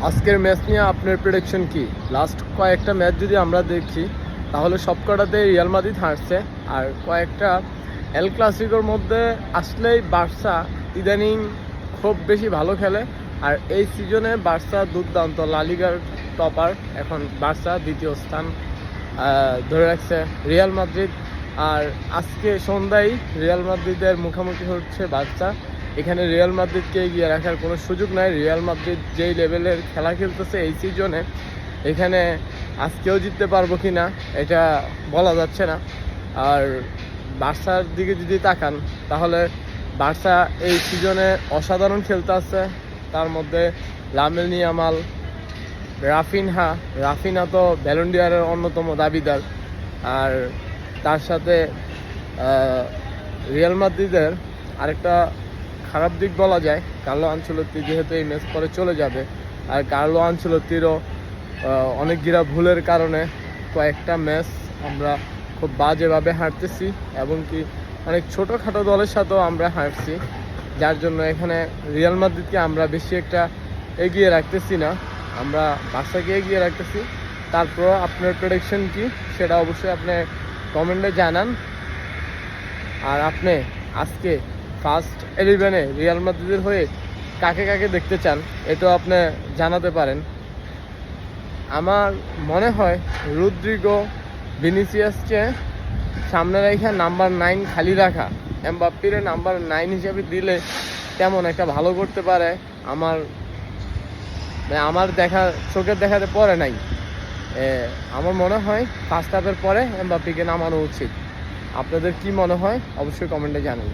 আজকের ম্যাচ নিয়ে আপনার প্রেডিকশন কি? লাস্ট কয়েকটা ম্যাচ যদি আমরা দেখি তাহলে সবকটাতে রিয়াল মাদ্রিদ হারছে। আর কয়েকটা এল ক্লাসিকোর মধ্যে আসলেই বার্সা ইদানিং খুব বেশি ভালো খেলে। আর এই সিজনে বার্সা দুর্দান্ত, লা লিগার টপার এখন বার্সা, দ্বিতীয় স্থান ধরে রাখছে রিয়াল মাদ্রিদ। আর আজকে সন্ধ্যায় রিয়াল মাদ্রিদের মুখোমুখি হচ্ছে বার্সা। এখানে রিয়াল মাদ্রিদকে এগিয়ে রাখার কোনো সুযোগ নাই। রিয়াল মাদ্রিদ যেই লেভেলের খেলা খেলতেছে এই সিজনে, এখানে আজকেও জিততে পারবো কি না এটা বলা যাচ্ছে না। আর বার্সার দিকে যদি তাকান তাহলে বার্সা এই সিজনে অসাধারণ খেলতে আছে। তার মধ্যে লামিন ইয়ামাল, রাফিনা তো ব্যালন ডি অরের অন্যতম দাবিদার। আর তার সাথে রিয়াল মাদ্রিদের আরেকটা খারাপ দিক বলা যায়, কার্লো আনচেলত্তি যেহেতু এই ম্যাচ পরে চলে যাবে। আর কার্লো আনচেলত্তিরও অনেকগুলা ভুলের কারণে কয়েকটা ম্যাচ আমরা খুব বাজেভাবে হারতেছি, এবং কি অনেক ছোটোখাটো দলের সাথেও আমরা হারছি, যার জন্য এখানে রিয়াল মাদ্রিদকে আমরা বেশি একটা এগিয়ে রাখতেছি না, আমরা বার্সাকে এগিয়ে রাখতেছি। তারপর আপনার প্রেডিকশন কি সেটা অবশ্যই আপনি কমেন্টে জানান। আর আপনি আজকে ফার্স্ট 11-এ রিয়াল মাদ্রিদের হয়ে কাকে কাকে দেখতে চান এটাও আপনি জানাতে পারেন। আমার মনে হয় রদ্রিগো, ভিনিসিয়াসকে সামনে রেখে নাম্বার 9 খালি রাখা, এমবাপ্পের নাম্বার 9 হিসেবে দিলে তেমন একটা ভালো করতে পারে। আমার চোখের দেখাতে পরে নাই। আমার মনে হয় ফার্স্ট হাফের পরে এমবাপ্পেকে নামানো উচিত। আপনাদের কি মনে হয় অবশ্যই কমেন্টে জানান।